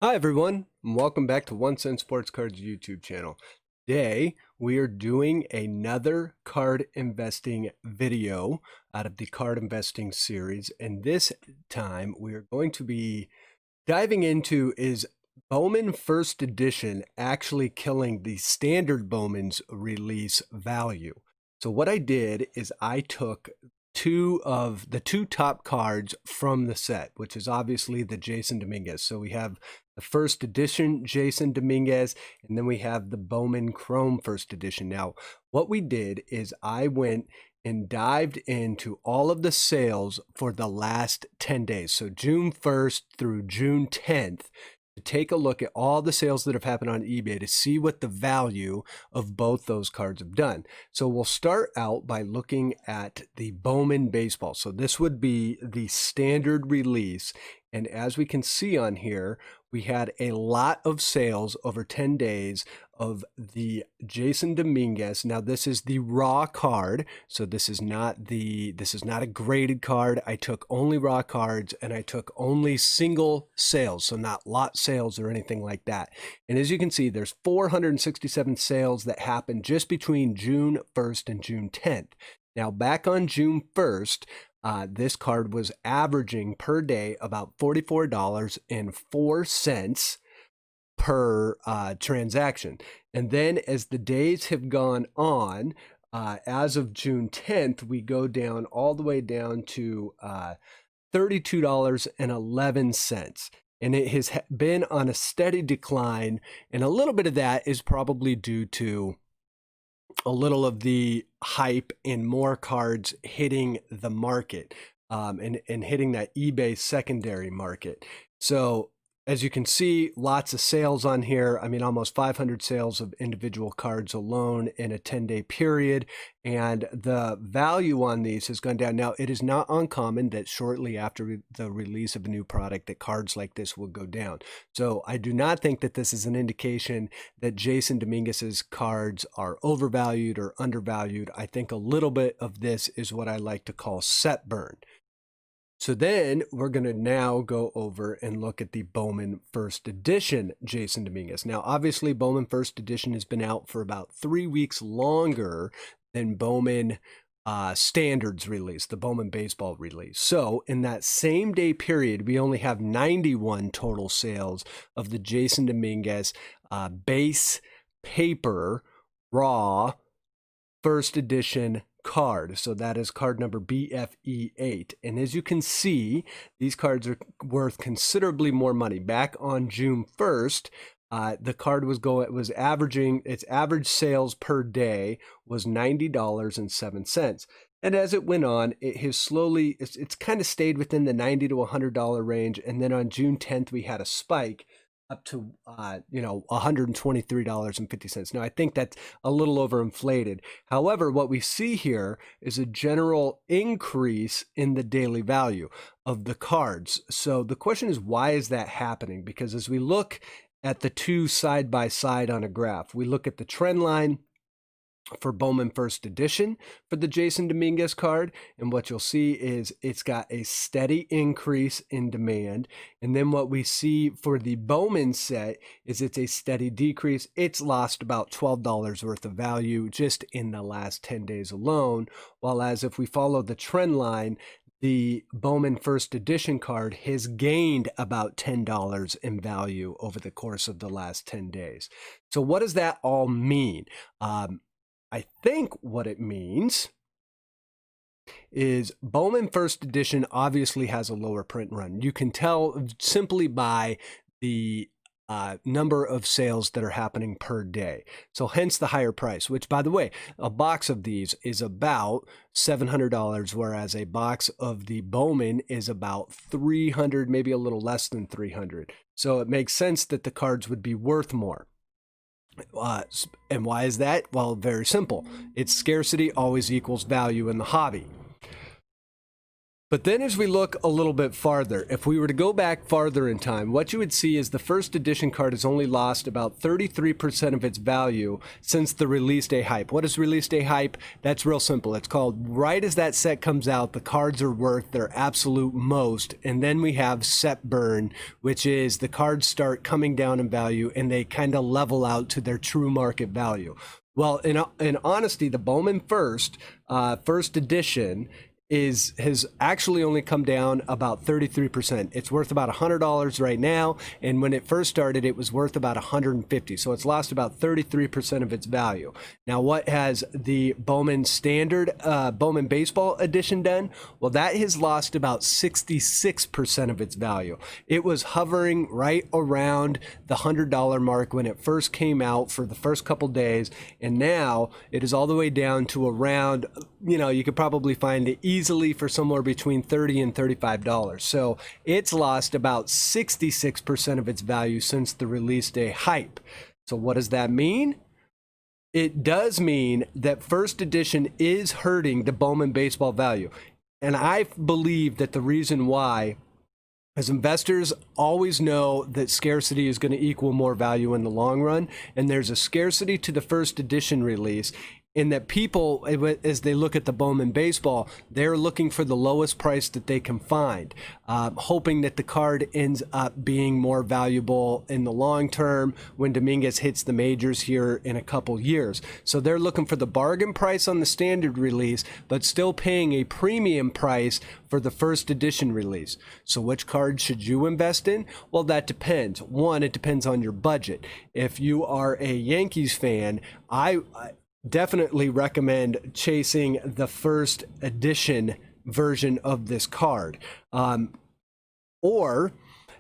Hi everyone, and welcome back to 1 Cent Sports Cards YouTube channel. Today we are doing another card investing video out of the card investing series, and this time we are going to be diving into is Bowman First Edition actually killing the standard Bowman's release value. So what I did is I took two of the two top cards from the set, which is obviously the Jasson Dominguez. So we have the first edition Jasson Dominguez, and then we have the Bowman Chrome First Edition. Now, what we did is I went and dived into all of the sales for the last 10 days. So June 1st through June 10th, to take a look at all the sales that have happened on eBay to see what the value of both those cards have done. So we'll start out by looking at the Bowman Baseball. So this would be the standard release. And as we can see on here, we had a lot of sales over 10 days of the Jasson Dominguez. Now this is the raw card, so this is not a graded card. I took only raw cards and I took only single sales, so not lot sales or anything like that. And as you can see, there's 467 sales that happened just between June 1st and June 10th. Now back on June 1st, this card was averaging per day about $44.04 per transaction. And then as the days have gone on, as of June 10th, we go down all the way down to $32.11. And it has been on a steady decline. And a little bit of that is probably due to a little of the hype and more cards hitting the market and hitting that eBay secondary market. So as you can see, lots of sales on here. I mean, almost 500 sales of individual cards alone in a 10-day period. And the value on these has gone down. Now, it is not uncommon that shortly after the release of a new product that cards like this will go down. So I do not think that this is an indication that Jasson Dominguez's cards are overvalued or undervalued. I think a little bit of this is what I like to call set burn. So then we're going to now go over and look at the Bowman First Edition Jasson Dominguez. Now, obviously, Bowman First Edition has been out for about 3 weeks longer than Bowman Standards release, the Bowman Baseball release. So in that same day period, we only have 91 total sales of the Jasson Dominguez base paper raw First Edition card. So that is card number BFE8. And as you can see, these cards are worth considerably more money. Back on June 1st, the card was averaging, its average sales per day was $90.07. And as it went on, it has slowly, it's kind of stayed within the $90 to $100 range. And then on June 10th, we had a spike up to $123.50. Now, I think that's a little overinflated. However, what we see here is a general increase in the daily value of the cards. So the question is, why is that happening? Because as we look at the two side by side on a graph, we look at the trend line for Bowman First Edition for the Jasson Dominguez card, and what you'll see is it's got a steady increase in demand. And then what we see for the Bowman set is it's a steady decrease. It's lost about $12 worth of value just in the last 10 days alone, while as if we follow the trend line, the Bowman First Edition card has gained about $10 in value over the course of the last 10 days. So what does that all mean? I think what it means is Bowman First Edition obviously has a lower print run. You can tell simply by the number of sales that are happening per day. So hence the higher price, which, by the way, a box of these is about $700, whereas a box of the Bowman is about $300, maybe a little less than $300. So it makes sense that the cards would be worth more. And why is that? Well, very simple. It's scarcity always equals value in the hobby. But then as we look a little bit farther, if we were to go back farther in time, what you would see is the first edition card has only lost about 33% of its value since the release day hype. What is release day hype? That's real simple. It's called right as that set comes out, the cards are worth their absolute most. And then we have set burn, which is the cards start coming down in value and they kind of level out to their true market value. Well, in honesty, the Bowman first edition has actually only come down about 33%. It's worth about $100 right now, and when it first started, it was worth about $150. So it's lost about 33% of its value. Now, what has the Bowman Standard Bowman Baseball edition done? Well, that has lost about 66% of its value. It was hovering right around the $100 mark when it first came out for the first couple days, and now it is all the way down to around, you could probably find it easily for somewhere between $30 and $35. So it's lost about 66% of its value since the release day hype. So what does that mean? It does mean that first edition is hurting the Bowman Baseball value. And I believe that the reason why, as investors always know that scarcity is going to equal more value in the long run, and there's a scarcity to the first edition release, in that people, as they look at the Bowman Baseball, they're looking for the lowest price that they can find, hoping that the card ends up being more valuable in the long term when Dominguez hits the majors here in a couple years. So they're looking for the bargain price on the standard release, but still paying a premium price for the first edition release. So which card should you invest in? Well, that depends. One, it depends on your budget. If you are a Yankees fan, I definitely recommend chasing the first edition version of this card. Or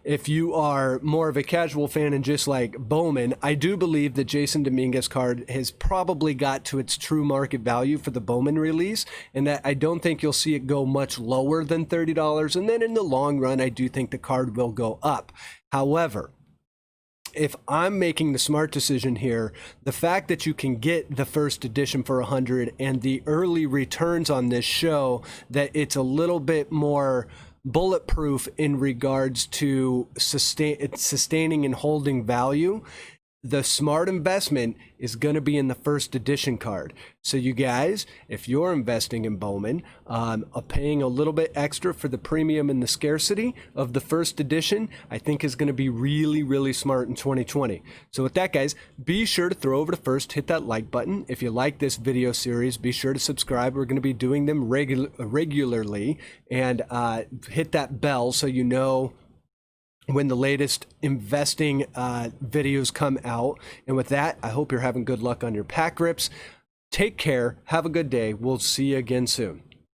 if you are more of a casual fan and just like Bowman, I do believe that Jasson Dominguez card has probably got to its true market value for the Bowman release, and that I don't think you'll see it go much lower than $30. And then in the long run, I do think the card will go up. However, if I'm making the smart decision here, the fact that you can get the first edition for $100 and the early returns on this show that it's a little bit more bulletproof in regards to sustaining and holding value, the smart investment is going to be in the first edition card. So you guys, if you're investing in Bowman, paying a little bit extra for the premium and the scarcity of the first edition, I think is going to be really, really smart in 2020. So with that, guys, be sure to throw over to first, hit that like button. If you like this video series, be sure to subscribe. We're going to be doing them regularly, and hit that bell so you know when the latest investing videos come out. And with that, I hope you're having good luck on your pack rips. Take care. Have a good day. We'll see you again soon.